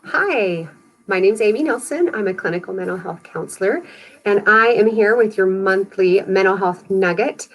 Hi, my name is Amy Nielson. I'm a clinical mental health counselor, and I am here with your monthly mental health nugget,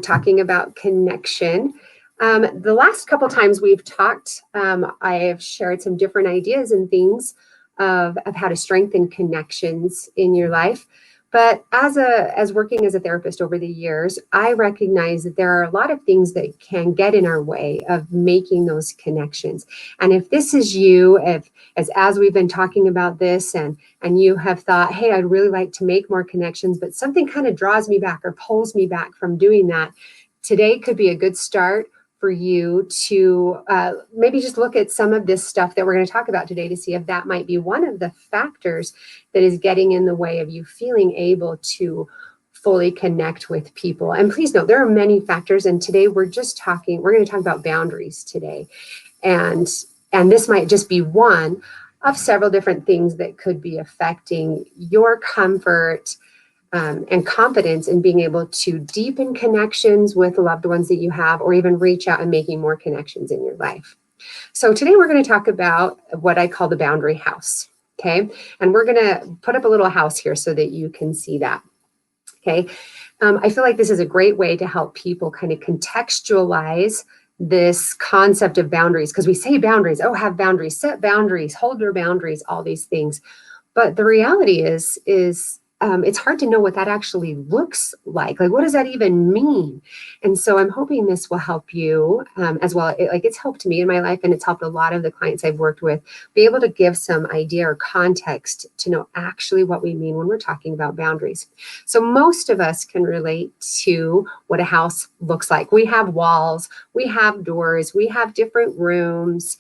talking about connection. The last couple times we've talked, I have shared some different ideas and things of how to strengthen connections in your life. But as working as a therapist over the years, I recognize that there are a lot of things that can get in our way of making those connections. And if this is you, if as we've been talking about this and you have thought, hey, I'd really like to make more connections, but something kind of draws me back or pulls me back from doing that, today could be a good start for you to maybe just look at some of this stuff that we're going to talk about today to see if that might be one of the factors that is getting in the way of you feeling able to fully connect with people. And please note, there are many factors, and today we're going to talk about boundaries today. And this might just be one of several different things that could be affecting your comfort and confidence in being able to deepen connections with loved ones that you have, or even reach out and making more connections in your life. So today we're going to talk about what I call the boundary house. Okay. And we're going to put up a little house here so that you can see that. Okay. I feel like this is a great way to help people kind of contextualize this concept of boundaries, because we say boundaries, oh, have boundaries, set boundaries, hold your boundaries, all these things. But the reality is it's hard to know what that actually looks like. Like, what does that even mean? And so I'm hoping this will help you as well. It's helped me in my life, and it's helped a lot of the clients I've worked with be able to give some idea or context to know actually what we mean when we're talking about boundaries. So most of us can relate to what a house looks like. We have walls, we have doors, we have different rooms.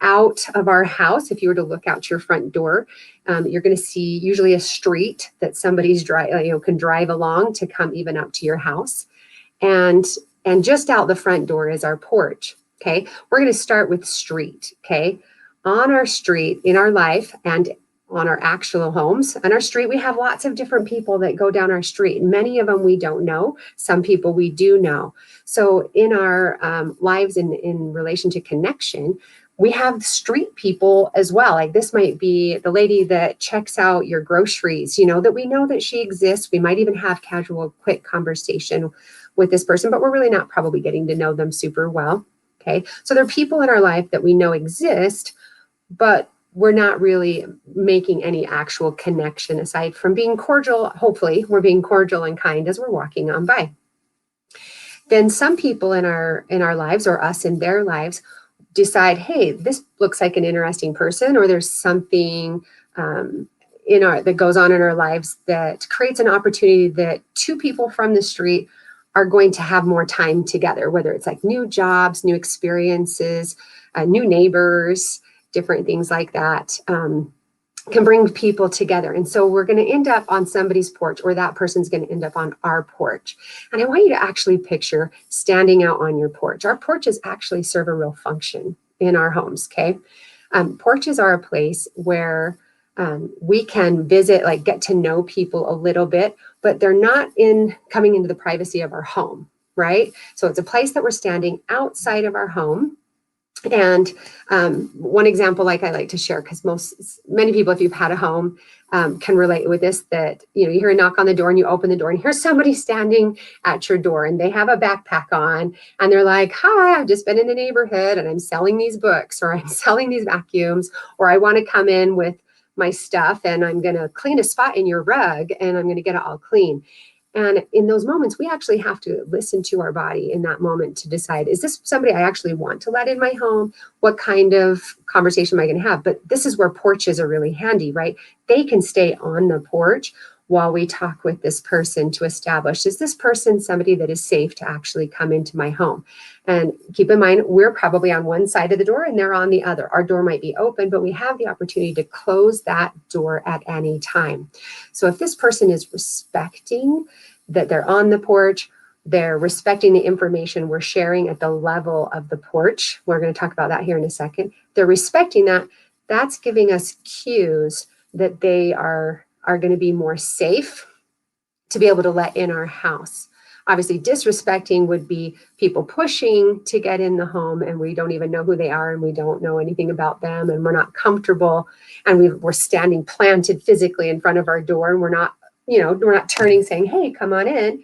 Out of our house, if you were to look out your front door, you're going to see usually a street that somebody's can drive along to come even up to your house. And just out the front door is our porch. Okay. We're going to start with street. Okay. On our street, in our life, and on our actual homes, on our street, we have lots of different people that go down our street. Many of them we don't know. Some people we do know. So in our lives in relation to connection, we have street people as well. Like, this might be the lady that checks out your groceries, that we know that she exists. We might even have casual, quick conversation with this person, but we're really not probably getting to know them super well. Okay. So there are people in our life that we know exist, but we're not really making any actual connection aside from being cordial. Hopefully we're being cordial and kind as we're walking on by. Then some people in our lives, or us in their lives, decide, hey, this looks like an interesting person, or there's something that goes on in our lives that creates an opportunity that two people from the street are going to have more time together, whether it's like new jobs, new experiences, new neighbors, different things like that. Can bring people together. And so we're going to end up on somebody's porch, or that person's going to end up on our porch. And I want you to actually picture standing out on your porch. Our porches actually serve a real function in our homes. Okay. Porches are a place where we can visit, like get to know people a little bit, but they're not coming into the privacy of our home. Right. So it's a place that we're standing outside of our home. And one example, like I like to share, because many people, if you've had a home, can relate with this, that, you hear a knock on the door and you open the door and here's somebody standing at your door and they have a backpack on and they're like, hi, I've just been in the neighborhood and I'm selling these books, or I'm selling these vacuums, or I want to come in with my stuff and I'm going to clean a spot in your rug and I'm going to get it all clean. And in those moments, we actually have to listen to our body in that moment to decide, is this somebody I actually want to let in my home? What kind of conversation am I going to have? But this is where porches are really handy, right? They can stay on the porch while we talk with this person to establish, is this person somebody that is safe to actually come into my home? And keep in mind, we're probably on one side of the door and they're on the other. Our door might be open, but we have the opportunity to close that door at any time. So if this person is respecting that they're on the porch, they're respecting the information we're sharing at the level of the porch. We're going to talk about that here in a second. They're respecting that. That's giving us cues that they are going to be more safe to be able to let in our house. Obviously, disrespecting would be people pushing to get in the home and we don't even know who they are and we don't know anything about them and we're not comfortable and we're standing planted physically in front of our door and we're not, we're not turning saying, hey, come on in.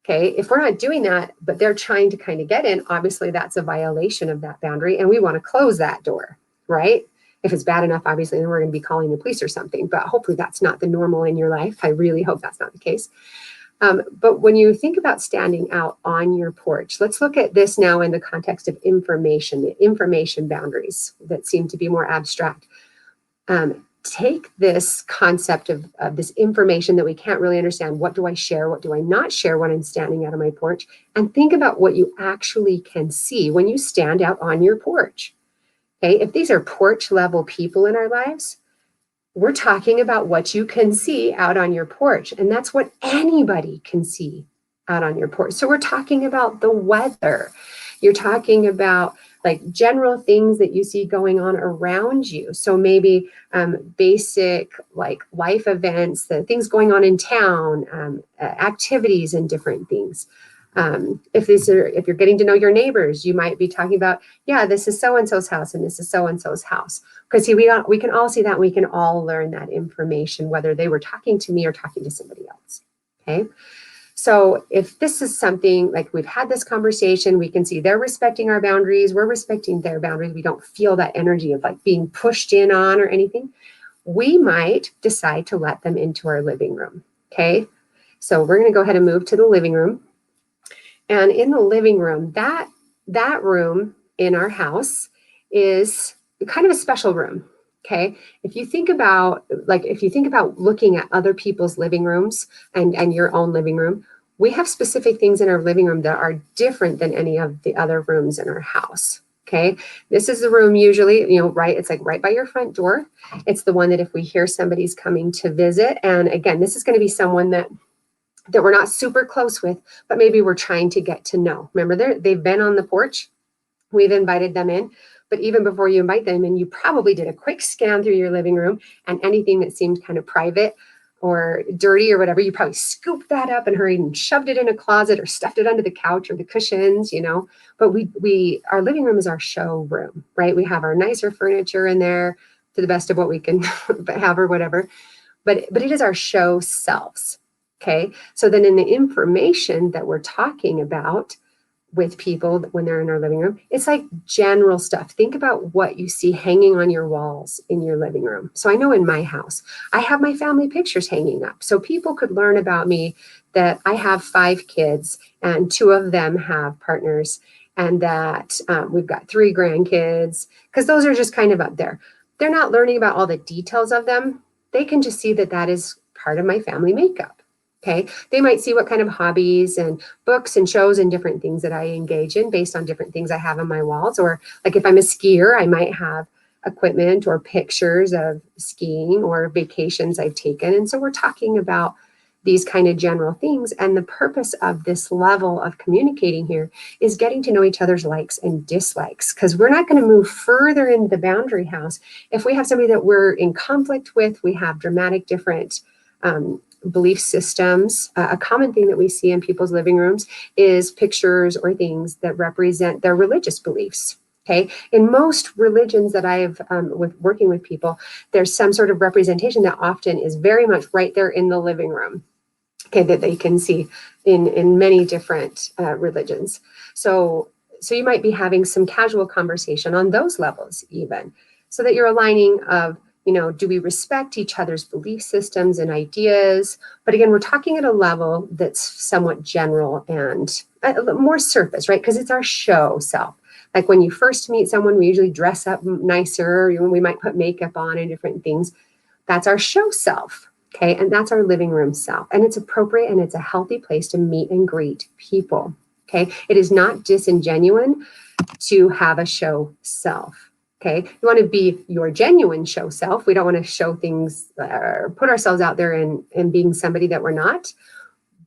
Okay, if we're not doing that, but they're trying to kind of get in, obviously that's a violation of that boundary and we want to close that door, right? If it's bad enough, obviously, then we're going to be calling the police or something, but hopefully that's not the normal in your life. I really hope that's not the case. But when you think about standing out on your porch, let's look at this now in the context of information, the information boundaries that seem to be more abstract. Take this concept of this information that we can't really understand. What do I share? What do I not share when I'm standing out on my porch? And think about what you actually can see when you stand out on your porch. Okay, if these are porch level people in our lives, we're talking about what you can see out on your porch. And that's what anybody can see out on your porch. So we're talking about the weather. You're talking about like general things that you see going on around you. So maybe basic like life events, the things going on in town, activities and different things. If you're getting to know your neighbors, you might be talking about, yeah, this is so-and-so's house and this is so-and-so's house. Because see, we can all see that and we can all learn that information, whether they were talking to me or talking to somebody else. Okay. So if this is something like we've had this conversation, we can see they're respecting our boundaries, we're respecting their boundaries. We don't feel that energy of like being pushed in on or anything. We might decide to let them into our living room. Okay. So we're going to go ahead and move to the living room. And in the living room, that room in our house is kind of a special room. Okay. If you think about looking at other people's living rooms and your own living room, we have specific things in our living room that are different than any of the other rooms in our house. Okay. This is the room usually, it's like right by your front door. It's the one that if we hear somebody's coming to visit, and again, this is going to be someone that we're not super close with, but maybe we're trying to get to know. Remember, they've been on the porch. We've invited them in. But even before you invite them in, you probably did a quick scan through your living room, and anything that seemed kind of private or dirty or whatever, you probably scooped that up and hurried and shoved it in a closet or stuffed it under the couch or the cushions, But our living room is our showroom, right? We have our nicer furniture in there to the best of what we can have or whatever. But it is our show selves. Okay, so then in the information that we're talking about with people when they're in our living room, it's like general stuff. Think about what you see hanging on your walls in your living room. So I know in my house, I have my family pictures hanging up. So people could learn about me that I have 5 kids and 2 of them have partners and that we've got 3 grandkids, because those are just kind of up there. They're not learning about all the details of them. They can just see that is part of my family makeup. Okay, they might see what kind of hobbies and books and shows and different things that I engage in based on different things I have on my walls. Or like if I'm a skier, I might have equipment or pictures of skiing or vacations I've taken. And so we're talking about these kind of general things. And the purpose of this level of communicating here is getting to know each other's likes and dislikes, because we're not going to move further into the boundary house if we have somebody that we're in conflict with. We have dramatic different belief systems. A common thing that we see in people's living rooms is pictures or things that represent their religious beliefs. Okay, in most religions that I've working with people, there's some sort of representation that often is very much right there in the living room. Okay, that they can see in many different religions. So you might be having some casual conversation on those levels, even, so that you're aligning of, do we respect each other's belief systems and ideas? But again, we're talking at a level that's somewhat general and more surface, right? Because it's our show self. Like when you first meet someone, we usually dress up nicer. We might put makeup on and different things. That's our show self, okay? And that's our living room self. And it's appropriate and it's a healthy place to meet and greet people, okay? It is not disingenuous to have a show self. Okay, you want to be your genuine show self. We don't want to show things or put ourselves out there and being somebody that we're not.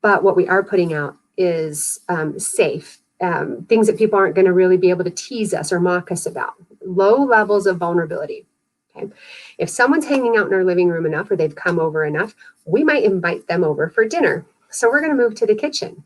But what we are putting out is safe, things that people aren't going to really be able to tease us or mock us about. Low levels of vulnerability. Okay, if someone's hanging out in our living room enough or they've come over enough, we might invite them over for dinner. So we're going to move to the kitchen.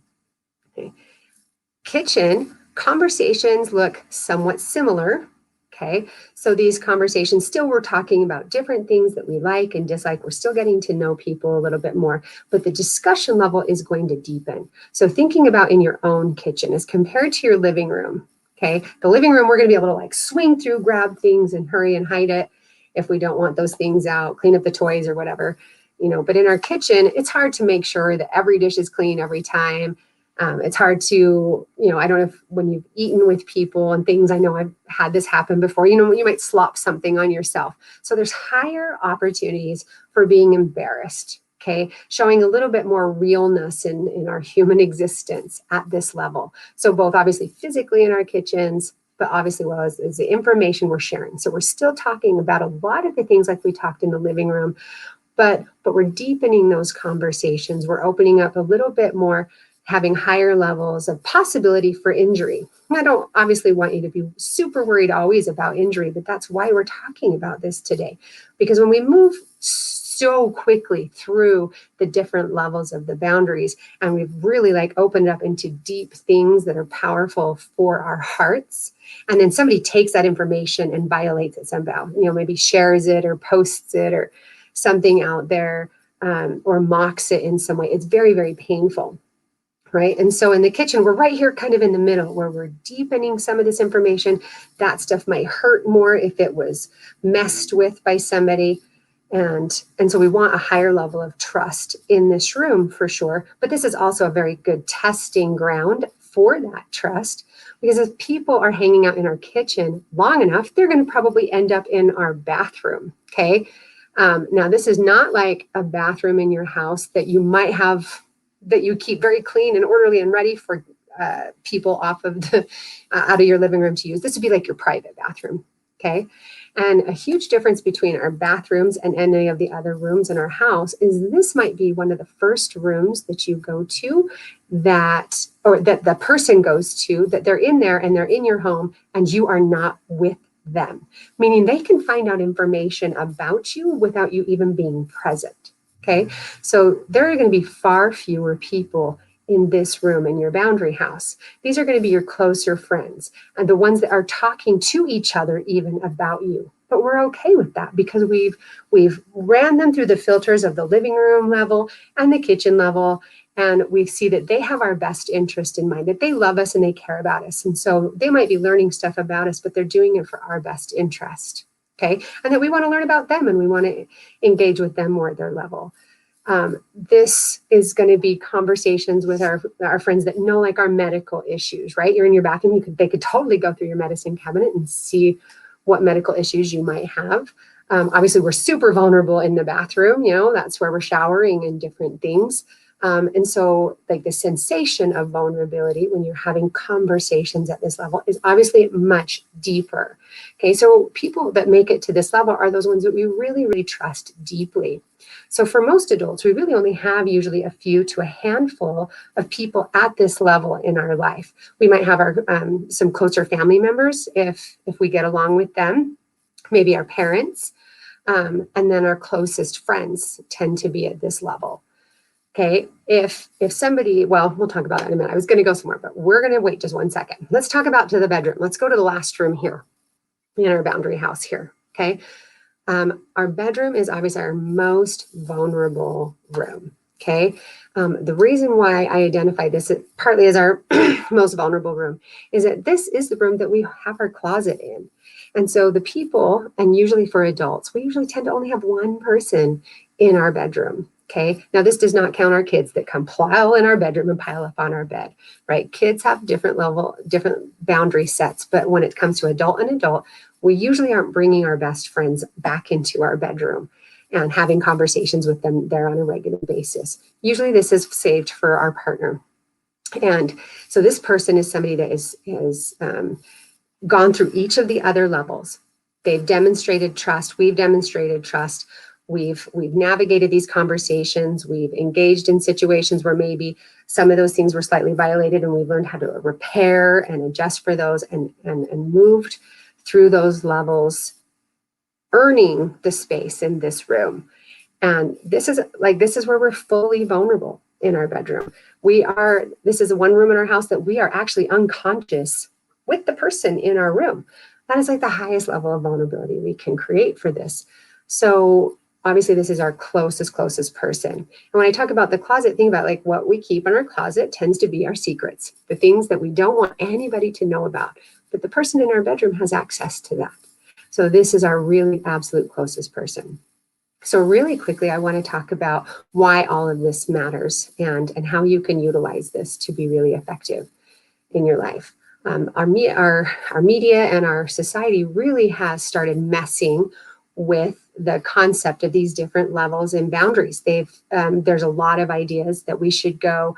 Kitchen, conversations look somewhat similar. Okay, so these conversations, still we're talking about different things that we like and dislike. We're still getting to know people a little bit more, but the discussion level is going to deepen. So thinking about in your own kitchen as compared to your living room. Okay, the living room, we're going to be able to like swing through, grab things and hurry and hide it if we don't want those things out, clean up the toys or whatever, but in our kitchen, it's hard to make sure that every dish is clean every time. It's hard to, I don't know if when you've eaten with people and things, I know I've had this happen before, you might slop something on yourself. So there's higher opportunities for being embarrassed, okay? Showing a little bit more realness in our human existence at this level. So both obviously physically in our kitchens, but obviously as the information we're sharing. So we're still talking about a lot of the things like we talked in the living room, but we're deepening those conversations. We're opening up a little bit more, having higher levels of possibility for injury. I don't obviously want you to be super worried always about injury, but that's why we're talking about this today. Because when we move so quickly through the different levels of the boundaries, and we've really opened up into deep things that are powerful for our hearts, and then somebody takes that information and violates it somehow, maybe shares it or posts it or something out there, or mocks it in some way, it's very, very painful. Right. And so in the kitchen, we're right here kind of in the middle where we're deepening some of this information. That stuff might hurt more if it was messed with by somebody. And so we want a higher level of trust in this room for sure. But this is also a very good testing ground for that trust, because if people are hanging out in our kitchen long enough, they're going to probably end up in our bathroom. Okay. Now, this is not like a bathroom in your house that you might have, that you keep very clean and orderly and ready for people off of out of your living room to use. This would be like your private bathroom, okay? And a huge difference between our bathrooms and any of the other rooms in our house is this might be one of the first rooms that you go to that the person goes to, that they're in there and they're in your home and you are not with them, meaning they can find out information about you without you even being present. Okay, so there are going to be far fewer people in this room in your boundary house. These are going to be your closer friends and the ones that are talking to each other even about you. But we're okay with that because we've ran them through the filters of the living room level and the kitchen level, and we see that they have our best interest in mind, that they love us and they care about us. And so they might be learning stuff about us, but they're doing it for our best interest. Okay, and that we want to learn about them and we want to engage with them more at their level. This is going to be conversations with our friends that know our medical issues, right? You're in your bathroom, they could totally go through your medicine cabinet and see what medical issues you might have. Obviously, we're super vulnerable in the bathroom, that's where we're showering and different things. And so the sensation of vulnerability when you're having conversations at this level is obviously much deeper. Okay, so people that make it to this level are those ones that we really, really trust deeply. So for most adults, we really only have usually a few to a handful of people at this level in our life. We might have our some closer family members if we get along with them, maybe our parents, and then our closest friends tend to be at this level. Okay, if somebody, well, we'll talk about that in a minute. I was going to go somewhere, but we're going to wait just 1 second. Let's talk about to the bedroom. Let's go to the last room here in our boundary house here. Okay, our bedroom is obviously our most vulnerable room. Okay, the reason why I identify this partly as our most vulnerable room is that this is the room that we have our closet in. And so the people, and usually for adults, we usually tend to only have one person in our bedroom. Okay, now this does not count our kids that come pile in our bedroom and pile up on our bed, right? Kids have different boundary sets, but when it comes to adult and adult, we usually aren't bringing our best friends back into our bedroom and having conversations with them there on a regular basis. Usually this is saved for our partner. And so this person is somebody that is gone through each of the other levels. They've demonstrated trust. We've demonstrated trust. We've navigated these conversations. We've engaged in situations where maybe some of those things were slightly violated, and we've learned how to repair and adjust for those and moved through those levels, earning the space in this room. And this is where we're fully vulnerable. in our bedroom. This is one room in our house that we are actually unconscious with the person in our room. That is like the highest level of vulnerability we can create for this. So obviously this is our closest person. And when I talk about the closet, think about like what we keep in our closet tends to be our secrets, the things that we don't want anybody to know about, but the person in our bedroom has access to that. So this is our really absolute closest person. So really quickly, I want to talk about why all of this matters and how you can utilize this to be really effective in your life. Our media and our society really has started messing with the concept of these different levels and boundaries. There's a lot of ideas that we should go,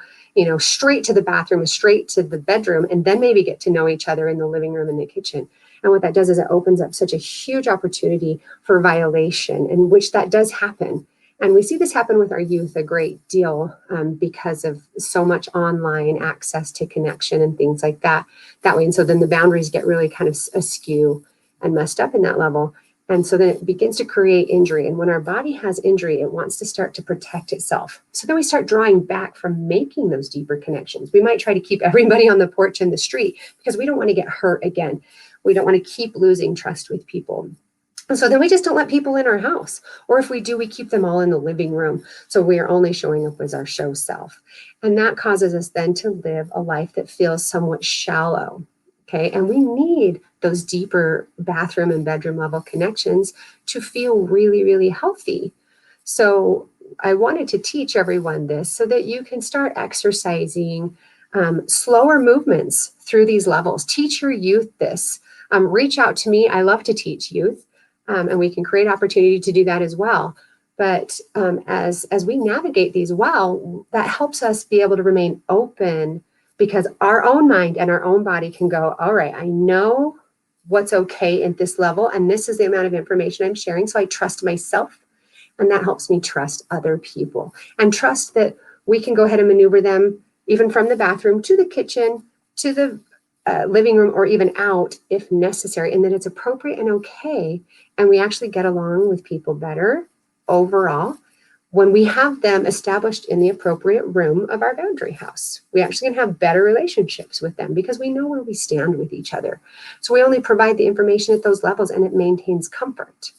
straight to the bathroom, straight to the bedroom, and then maybe get to know each other in the living room and the kitchen. And what that does is it opens up such a huge opportunity for violation, in which that does happen. And we see this happen with our youth a great deal because of so much online access to connection and things like that way. And so then the boundaries get really kind of askew and messed up in that level. And so then it begins to create injury. And when our body has injury, it wants to start to protect itself. So then we start drawing back from making those deeper connections. We might try to keep everybody on the porch in the street because we don't want to get hurt again. We don't want to keep losing trust with people. And so then we just don't let people in our house. Or if we do, we keep them all in the living room. So we are only showing up as our show self. And that causes us then to live a life that feels somewhat shallow. Okay. And we need those deeper bathroom and bedroom level connections to feel really, really healthy. So I wanted to teach everyone this so that you can start exercising slower movements through these levels. Teach your youth this. Reach out to me. I love to teach youth, and we can create opportunity to do that as well. But as we navigate these well, that helps us be able to remain open, because our own mind and our own body can go, all right, I know what's okay at this level, and this is the amount of information I'm sharing. So I trust myself, and that helps me trust other people and trust that we can go ahead and maneuver them even from the bathroom to the kitchen, to the living room, or even out if necessary, and that it's appropriate and okay. And we actually get along with people better overall when we have them established in the appropriate room of our boundary house. We actually can have better relationships with them because we know where we stand with each other. So we only provide the information at those levels, and it maintains comfort.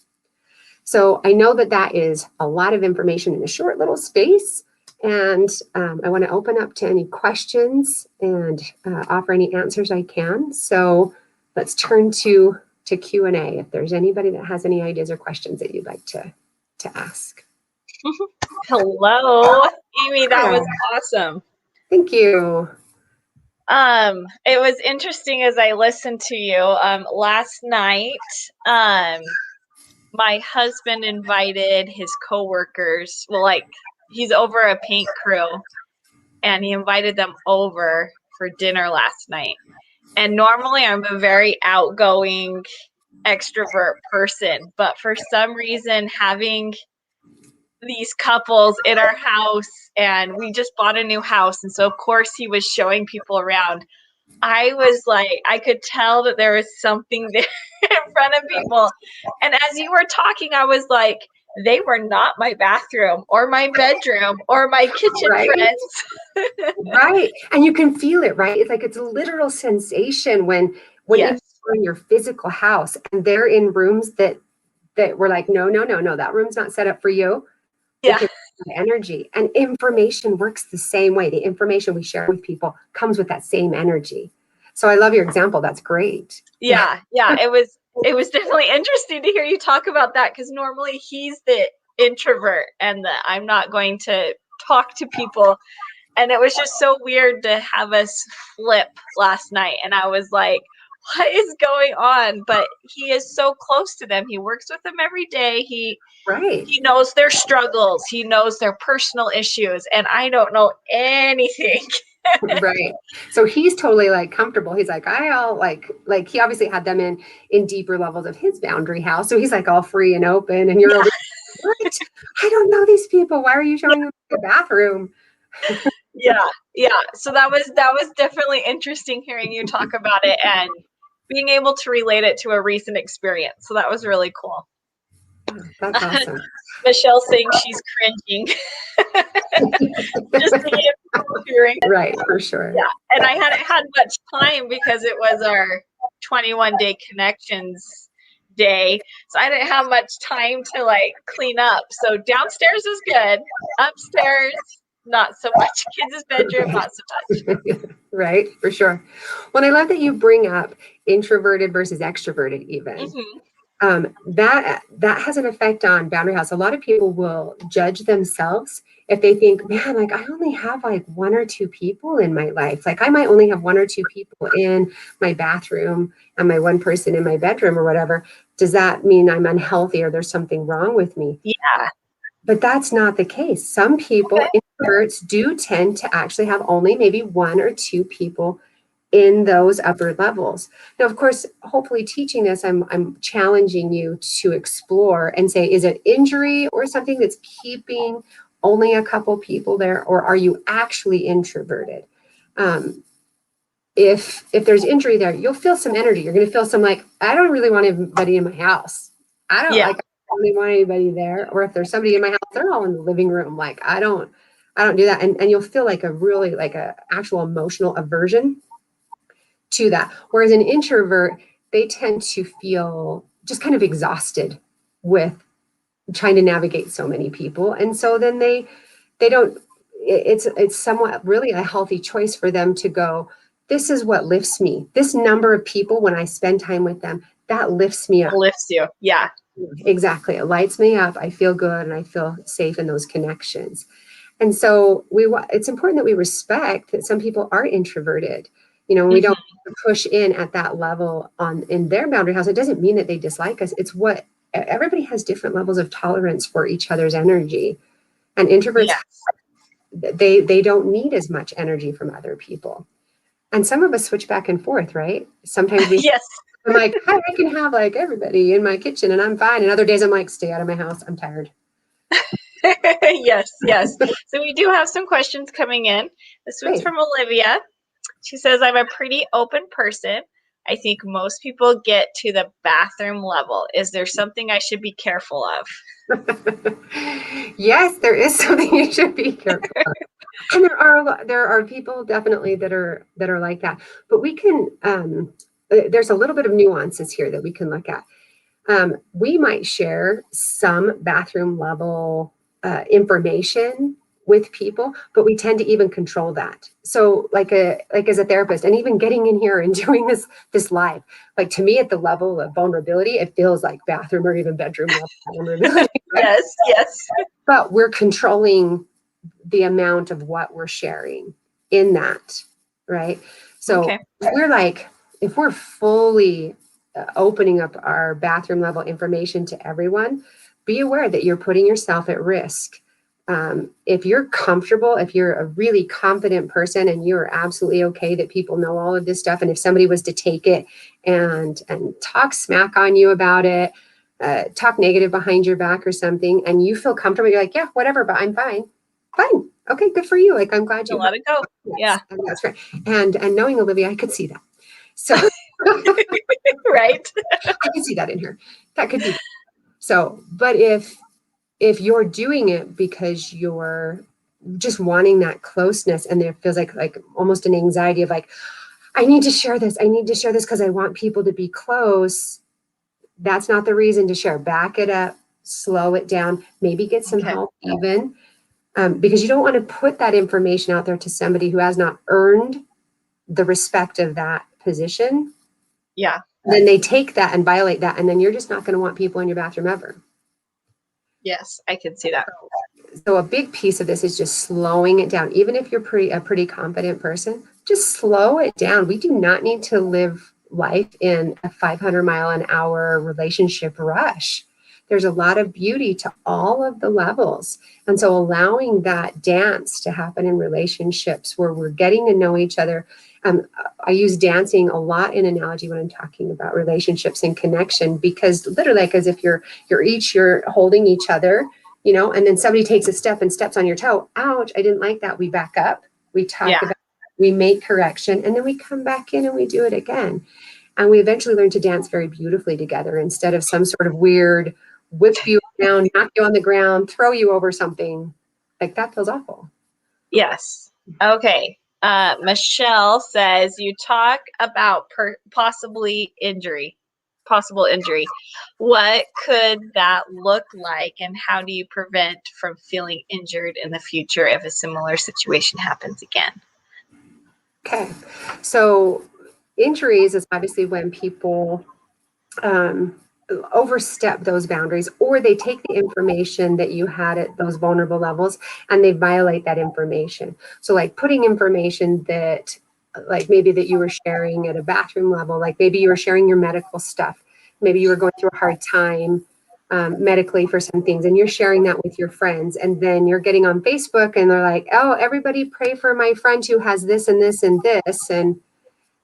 So I know that is a lot of information in a short little space. And I want to open up to any questions and offer any answers I can. So let's turn to Q&A if there's anybody that has any ideas or questions that you'd like to ask. Hello, Amy, that was awesome. Thank you. It was interesting as I listened to you. Last night, my husband invited his coworkers. Well, he's over a paint crew, and he invited them over for dinner last night. And normally I'm a very outgoing extrovert person, but for some reason having these couples in our house, and we just bought a new house, and so of course he was showing people around. I was like, I could tell that there was something there in front of people. And as you were talking, I was like, they were not my bathroom or my bedroom or my kitchen friends. Right. And you can feel it, right? It's like it's a literal sensation when Yes. you're in your physical house and they're in rooms that we're like, no, that room's not set up for you. Yeah. Energy and information works the same way. The information we share with people comes with that same energy. So I love your example. That's great. Yeah. It was definitely interesting to hear you talk about that, because normally he's the introvert and I'm not going to talk to people. And it was just so weird to have us flip last night. And I was like, what is going on? But he is so close to them. He works with them every day. He knows their struggles. He knows their personal issues. And I don't know anything. Right. So he's totally like comfortable. He's like, I'll like he obviously had them in deeper levels of his boundary house. So he's like all free and open. And you're over, what? I don't know these people. Why are you showing them the bathroom? Yeah. So that was definitely interesting hearing you talk about it and being able to relate it to a recent experience. So that was really cool. That's awesome. Michelle saying she's cringing. Just the hearing. Right, for sure. Yeah, and I hadn't had much time because it was our 21-day connections day, so I didn't have much time to like clean up. So downstairs is good, upstairs not so much. Kids' bedroom not so much. Right, for sure. Well, I love that you bring up introverted versus extroverted even. That has an effect on boundary house. A lot of people will judge themselves if they think, man, like I only have like one or two people in my life. Like I might only have one or two people in my bathroom and my one person in my bedroom or whatever. Does that mean I'm unhealthy or there's something wrong with me? Yeah. But that's not the case. Some people, introverts, do tend to actually have only maybe one or two people in those upper levels. Now, of course, hopefully teaching this, I'm challenging you to explore and say, is it injury or something that's keeping only a couple people there, or are you actually introverted? If there's injury there, you'll feel some energy. You're going to feel some like, I don't really want anybody in my house. I don't really want anybody there. Or if there's somebody in my house, they're all in the living room. Like I don't do that. And you'll feel like a really like a actual emotional aversion to that. Whereas an introvert, they tend to feel just kind of exhausted with trying to navigate so many people. And so then they don't, it's somewhat really a healthy choice for them to go, this is what lifts me. This number of people, when I spend time with them, that lifts me up. Lifts you. Yeah. Exactly. It lights me up. I feel good and I feel safe in those connections. And so it's important that we respect that some people are introverted. You know, we don't push in at that level in their boundary house. It doesn't mean that they dislike us. It's what everybody has different levels of tolerance for each other's energy. And introverts, they don't need as much energy from other people. And some of us switch back and forth, right? Sometimes I'm like, I can have like everybody in my kitchen and I'm fine. And other days I'm like, stay out of my house. I'm tired. Yes. So we do have some questions coming in. This one's from Olivia. She says, I'm a pretty open person. I think most people get to the bathroom level. Is there something I should be careful of? Yes, there is something you should be careful of. And there are people definitely that are like that. But we can there's a little bit of nuances here that we can look at. We might share some bathroom level information with people, but we tend to even control that. So like as a therapist, and even getting in here and doing this live, like to me at the level of vulnerability, it feels like bathroom or even bedroom level vulnerability. Right? Yes. But we're controlling the amount of what we're sharing in that, right? So we're like, if we're fully opening up our bathroom level information to everyone, be aware that you're putting yourself at risk. If you're comfortable, if you're a really confident person and you're absolutely okay that people know all of this stuff, and if somebody was to take it and talk smack on you about it, talk negative behind your back or something, and you feel comfortable, you're like, yeah, whatever, but I'm fine. Okay, good for you. Like, I'm glad you let it go. Yes, and that's right. And knowing Olivia, I could see that. So right. I can see that in her. That could be. So, but if you're doing it because you're just wanting that closeness, and there feels like almost an anxiety of like, I need to share this because I want people to be close. That's not the reason to share. Back it up, slow it down, maybe get some help even, because you don't want to put that information out there to somebody who has not earned the respect of that position. Yeah. Then they take that and violate that, and then you're just not going to want people in your bathroom ever. Yes, I can see that. So a big piece of this is just slowing it down. Even if you're a pretty confident person, just slow it down. We do not need to live life in a 500-mile-an-hour relationship rush. There's a lot of beauty to all of the levels. And so allowing that dance to happen in relationships where we're getting to know each other. I use dancing a lot in analogy when I'm talking about relationships and connection, because literally, like as if you're holding each other, you know, and then somebody takes a step and steps on your toe. Ouch, I didn't like that. We back up, we talk about it, we make correction, and then we come back in and we do it again. And we eventually learn to dance very beautifully together instead of some sort of weird whip you down, knock you on the ground, throw you over something. Like that feels awful. Yes. Okay. Michelle says you talk about possible injury. What could that look like, and how do you prevent from feeling injured in the future if a similar situation happens again? Okay. So injuries is obviously when people overstep those boundaries, or they take the information that you had at those vulnerable levels and they violate that information. So like putting information that like maybe that you were sharing at a bathroom level, like maybe you were sharing your medical stuff, maybe you were going through a hard time medically for some things, and you're sharing that with your friends, and then you're getting on Facebook and they're like, oh, everybody pray for my friend who has this and this and this, and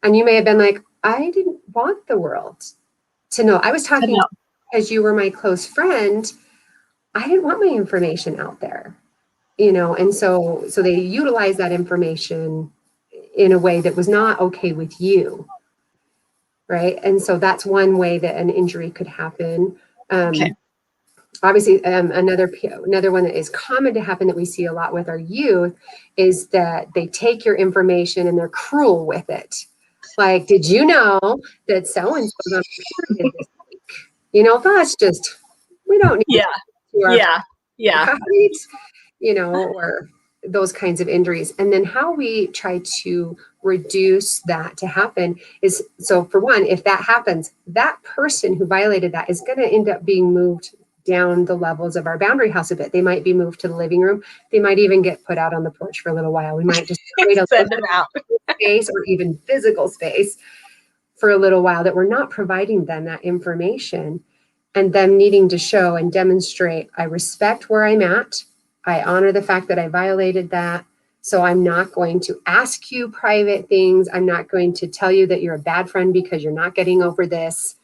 you may have been like, I didn't want the world to know. I was talking to you because you were my close friend. I didn't want my information out there, and so they utilize that information in a way that was not okay with you, right? And so that's one way that an injury could happen. Okay. Obviously, another one that is common to happen that we see a lot with our youth is that they take your information and they're cruel with it. Like, did you know that so-and-so's on a period this week? That's just, we don't need or those kinds of injuries. And then how we try to reduce that to happen is, so for one, if that happens, that person who violated that is going to end up being moved down the levels of our boundary house a bit. They might be moved to the living room. They might even get put out on the porch for a little while. We might just create a send them out space or even physical space for a little while that we're not providing them that information, and them needing to show and demonstrate, I respect where I'm at. I honor the fact that I violated that. So I'm not going to ask you private things. I'm not going to tell you that you're a bad friend because you're not getting over this.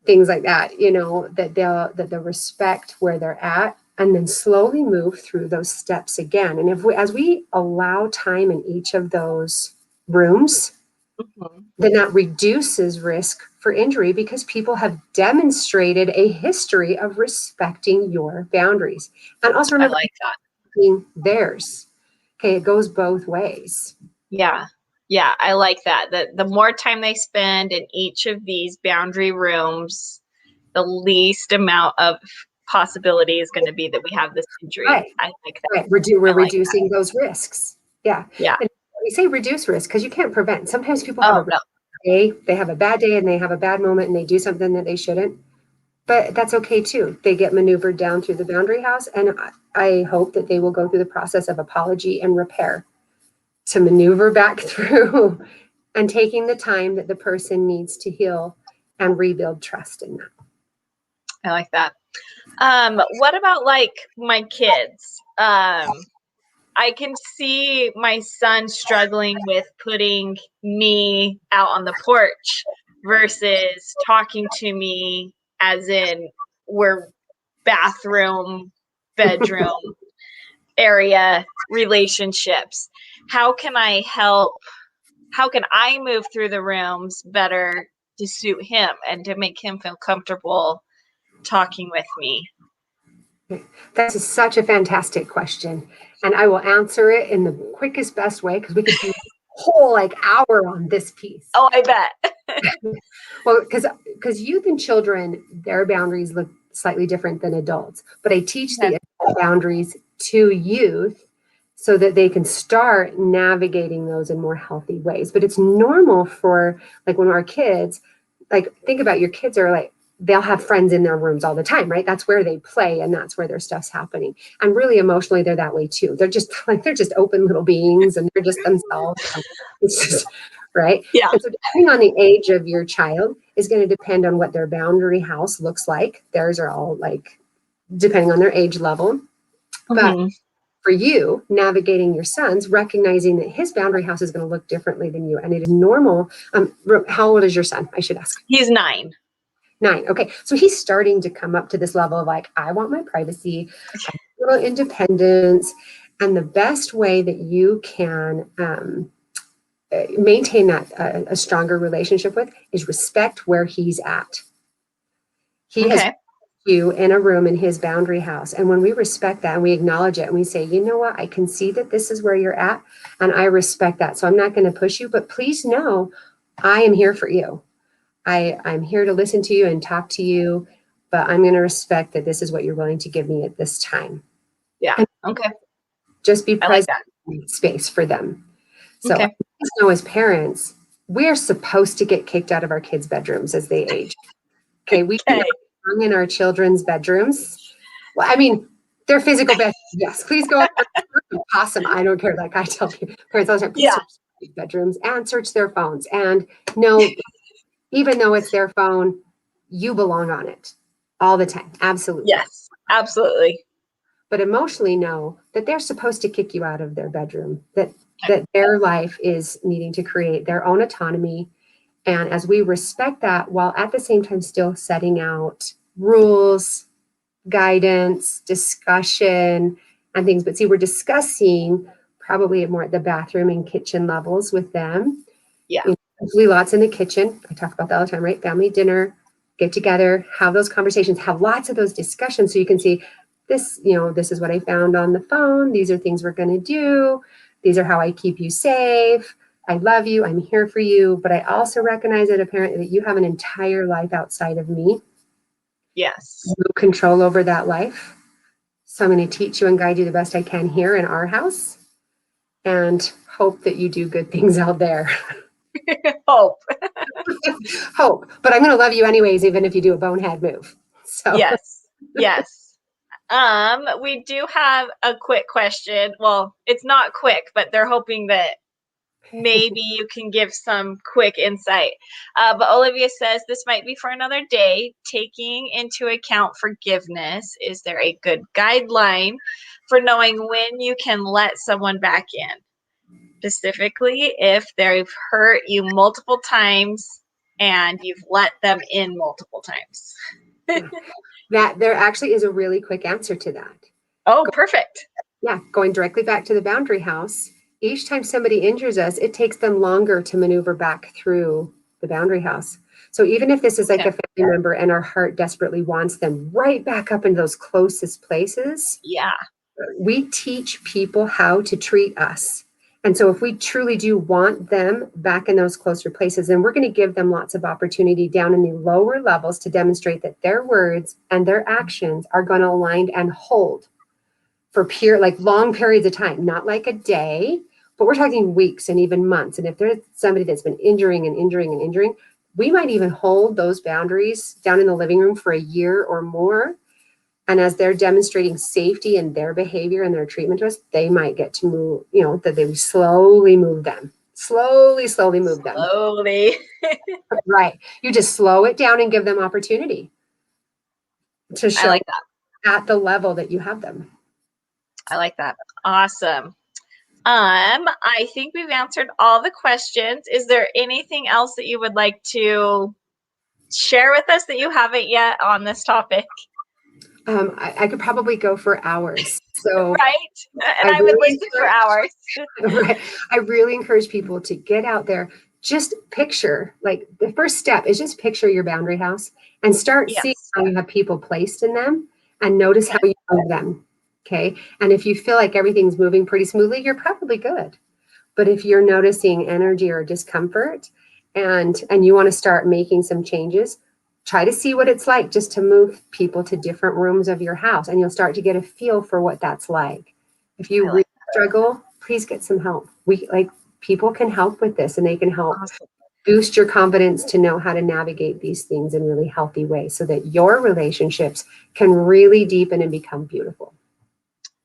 Things like that, that they'll respect where they're at, and then slowly move through those steps again. And as we allow time in each of those rooms, then that reduces risk for injury because people have demonstrated a history of respecting your boundaries. And also remember, I like that. Being theirs. Okay, it goes both ways. Yeah. Yeah, I like that. The more time they spend in each of these boundary rooms, the least amount of possibility is going to be that we have this injury. Right. I like that. Right. We're reducing those risks. Yeah. Yeah. And we say reduce risk because you can't prevent. Sometimes people have day. They have a bad day and they have a bad moment and they do something that they shouldn't. But that's okay too. They get maneuvered down through the boundary house, and I hope that they will go through the process of apology and repair to maneuver back through and taking the time that the person needs to heal and rebuild trust in that. I like that. What about like my kids? I can see my son struggling with putting me out on the porch versus talking to me as in we're bathroom, bedroom area relationships. How can I help? How can I move through the rooms better to suit him and to make him feel comfortable talking with me? That's such a fantastic question. And I will answer it in the quickest, best way because we could do a whole hour on this piece. Oh, I bet. Well, because youth and children, their boundaries look slightly different than adults. But I teach the boundaries to youth so that they can start navigating those in more healthy ways. But it's normal for when our kids, think about your kids are they'll have friends in their rooms all the time, right? That's where they play and that's where their stuff's happening. And really emotionally, they're that way too. They're just open little beings and they're just themselves. It's just, right? Yeah. And so depending on the age of your child is going to depend on what their boundary house looks like. Theirs are all depending on their age level. But for you, navigating your son's, recognizing that his boundary house is going to look differently than you. And it is normal. How old is your son? I should ask. He's 9. 9. Okay. So he's starting to come up to this level of I want my privacy, I want a little independence. And the best way that you can maintain that a stronger relationship with is respect where he's at. He has you in a room in his boundary house. And when we respect that and we acknowledge it and we say, you know what, I can see that this is where you're at and I respect that. So I'm not going to push you, but please know I am here for you. I'm here to listen to you and talk to you, but I'm going to respect that this is what you're willing to give me at this time. Yeah. And Okay. just be I like present in space for them. So Okay. I know as parents, we're supposed to get kicked out of our kids' bedrooms as they age. Okay. We cannot hang in our children's bedrooms. Well, I mean, their physical bedrooms. Yes, please go up there. Awesome. I don't care. Like I tell parents all the time, please Yeah. search bedrooms and search their phones. And no, even though it's their phone, you belong on it all the time. Absolutely. Yes, absolutely. But emotionally know that they're supposed to kick you out of their bedroom, that their life is needing to create their own autonomy. And as we respect that, while at the same time still setting out rules, guidance, discussion, and things. But see, we're discussing probably more at the bathroom and kitchen levels with them. Yeah. Usually lots in the kitchen. I talk about that all the time, right? Family dinner, get together, have those conversations, have lots of those discussions so you can see this, this is what I found on the phone. These are things we're going to do. These are how I keep you safe. I love you. I'm here for you. But I also recognize as a parent that you have an entire life outside of me. Yes. No control over that life. So I'm going to teach you and guide you the best I can here in our house and hope that you do good things out there. Hope. Hope. But I'm going to love you anyways, even if you do a bonehead move. So Yes. Yes. We do have a quick question. Well, it's not quick, but they're hoping that maybe you can give some quick insight. But Olivia says this might be for another day. Taking into account forgiveness, is there a good guideline for knowing when you can let someone back in? Specifically, if they've hurt you multiple times and you've let them in multiple times. that there actually is a really quick answer to that. Oh, perfect. Yeah, going directly back to the boundary house. Each time somebody injures us, it takes them longer to maneuver back through the boundary house. So even if this is like a family member and our heart desperately wants them right back up in those closest places, Yeah. we teach people how to treat us. And so if we truly do want them back in those closer places, then we're going to give them lots of opportunity down in the lower levels to demonstrate that their words and their actions are going to align and hold for like long periods of time, not like a day, but we're talking weeks and even months. And if there's somebody that's been injuring, we might even hold those boundaries down in the living room for a year or more. And as they're demonstrating safety in their behavior and their treatment to us, they might get to move, that they slowly move them. Slowly move them. Slowly. Right. You just slow it down and give them opportunity to show I like that. at the level that you have them. I like that. Awesome. I think we've answered all the questions. Is there anything else that you would like to share with us that you haven't yet on this topic? I could probably go for hours. So right. And I would listen for hours. Right. I really encourage people to get out there. Just picture, like the first step is just picture your boundary house and start seeing how you have people placed in them and notice how you move them. Okay. And if you feel like everything's moving pretty smoothly, you're probably good. But if you're noticing energy or discomfort and you want to start making some changes, try to see what it's like just to move people to different rooms of your house, and you'll start to get a feel for what that's like. If you really struggle, please get some help. People can help with this, and they can help boost your confidence to know how to navigate these things in really healthy ways so that your relationships can really deepen and become beautiful.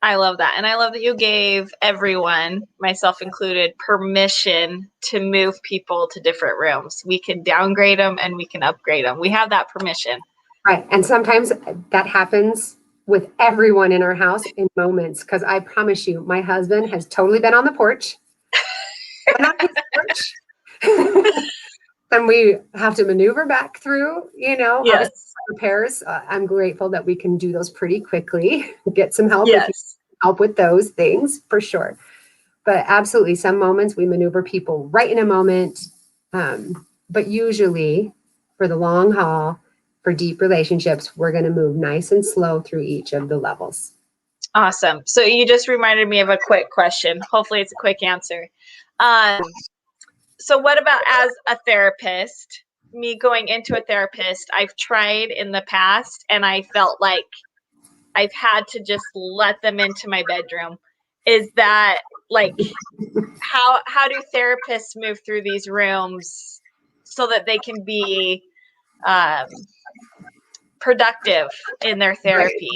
I love that. And I love that you gave everyone, myself included, permission to move people to different rooms. We can downgrade them and we can upgrade them. We have that permission. Right. And sometimes that happens with everyone in our house in moments, because I promise you, my husband has totally been on the porch. On his porch. And we have to maneuver back through, repairs. I'm grateful that we can do those pretty quickly. Get some help if you help with those things, for sure. But absolutely, some moments we maneuver people right in a moment. But usually for the long haul, for deep relationships, we're going to move nice and slow through each of the levels. Awesome. So you just reminded me of a quick question. Hopefully it's a quick answer. So what about as a therapist, me going into a therapist, I've tried in the past and I felt like I've had to just let them into my bedroom. Is that like, how do therapists move through these rooms so that they can be productive in their therapy?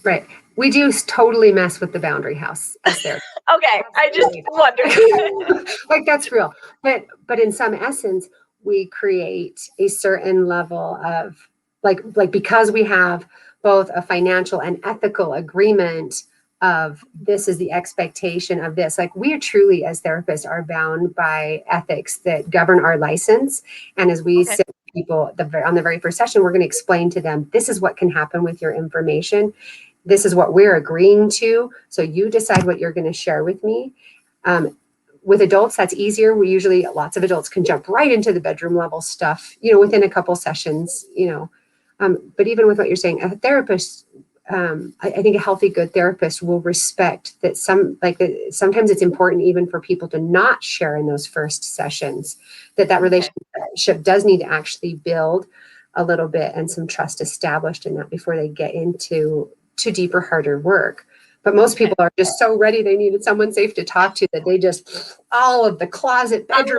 Right. We do totally mess with the boundary house as therapists. Okay, I just wondered. Like that's real. But in some essence, we create a certain level of like because we have both a financial and ethical agreement of this is the expectation of this. Like we are truly as therapists are bound by ethics that govern our license. And as we sit with people on the very first session, we're going to explain to them, this is what can happen with your information. This is what we're agreeing to. So you decide what you're going to share with me. With adults, that's easier. We usually, lots of adults can jump right into the bedroom level stuff, within a couple sessions, but even with what you're saying, a therapist, I think a healthy, good therapist will respect that sometimes it's important even for people to not share in those first sessions, that relationship does need to actually build a little bit and some trust established in that before they get into deeper, harder work. But most people are just so ready they needed someone safe to talk to that they just, all of the closet bedroom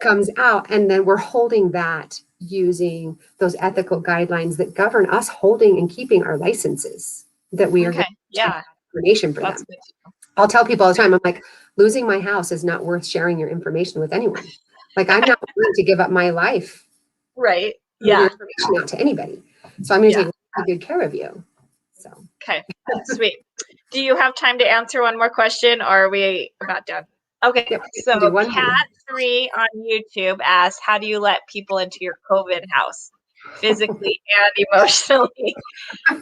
comes out. And then we're holding that using those ethical guidelines that govern us holding and keeping our licenses that we are getting information for them. I'll tell people all the time, I'm like, losing my house is not worth sharing your information with anyone. Like I'm not willing to give up my life. Right. Your information out to anybody. So I'm going to take really good care of you. So. Okay, sweet. Do you have time to answer one more question, or are we about done? Okay, so Cat3 on YouTube asked, how do you let people into your COVID house, physically and emotionally?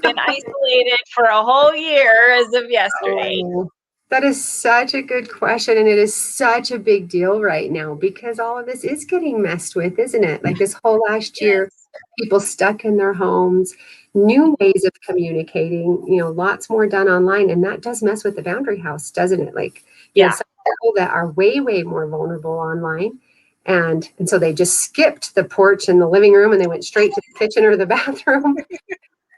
Been isolated for a whole year as of yesterday. Oh, that is such a good question, and it is such a big deal right now because all of this is getting messed with, isn't it? Like this whole last year, people stuck in their homes, new ways of communicating, lots more done online. And that does mess with the boundary house, doesn't it? Like, some people that are way, way more vulnerable online. And so they just skipped the porch and the living room and they went straight to the kitchen or the bathroom,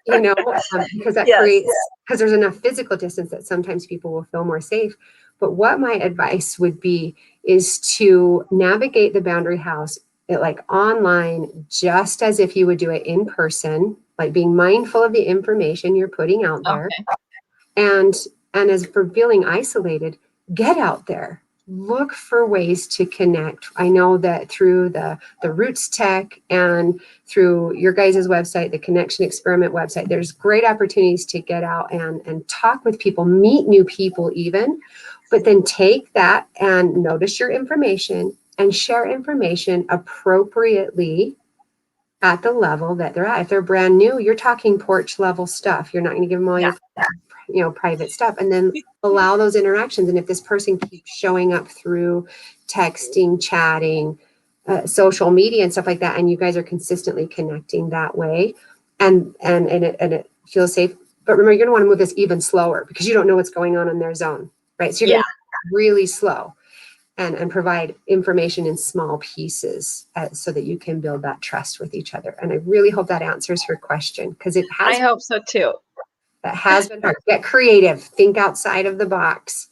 because that creates, because there's enough physical distance that sometimes people will feel more safe. But what my advice would be is to navigate the boundary house like online, just as if you would do it in person, like being mindful of the information you're putting out there. And as for feeling isolated, get out there, look for ways to connect. I know that through the Roots Tech and through your guys' website, the Connection Experiment website, there's great opportunities to get out and talk with people, meet new people even, but then take that and notice your information and share information appropriately at the level that they're at. If they're brand new, you're talking porch level stuff. You're not going to give them all your private stuff, and then allow those interactions. And if this person keeps showing up through texting, chatting, social media and stuff like that, and you guys are consistently connecting that way, and it feels safe. But remember, you're going to want to move this even slower because you don't know what's going on in their zone, right? So you're going to really slow. And provide information in small pieces so that you can build that trust with each other. And I really hope that answers your question because it has. I hope so too. That has been hard. Get creative. Think outside of the box.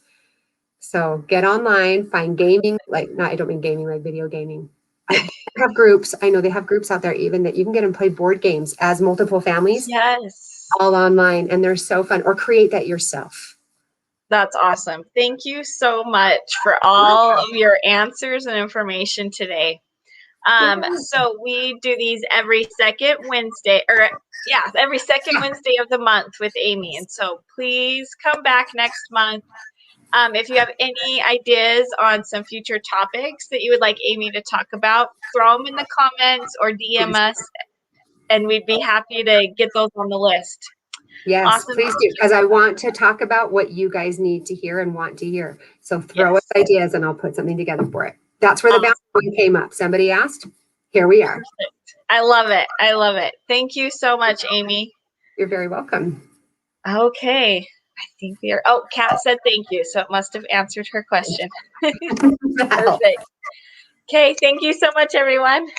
So get online, find gaming. I don't mean gaming like video gaming. I have groups. I know they have groups out there even that you can get and play board games as multiple families. Yes. All online, and they're so fun. Or create that yourself. That's awesome. Thank you so much for all of your answers and information today. So we do these every second Wednesday, every second Wednesday of the month with Amy. And so please come back next month. If you have any ideas on some future topics that you would like Amy to talk about, throw them in the comments or DM us, and we'd be happy to get those on the list. Yes, awesome. Please do, because I want to talk about what you guys need to hear and want to hear. So throw us ideas and I'll put something together for it. That's where the boundary came up. Somebody asked, here we are. I love it. I love it. Thank you so much, Amy. You're very welcome. Okay. I think we are. Oh, Kat said thank you, so it must have answered her question. That helps. Perfect. Okay. Thank you so much, everyone.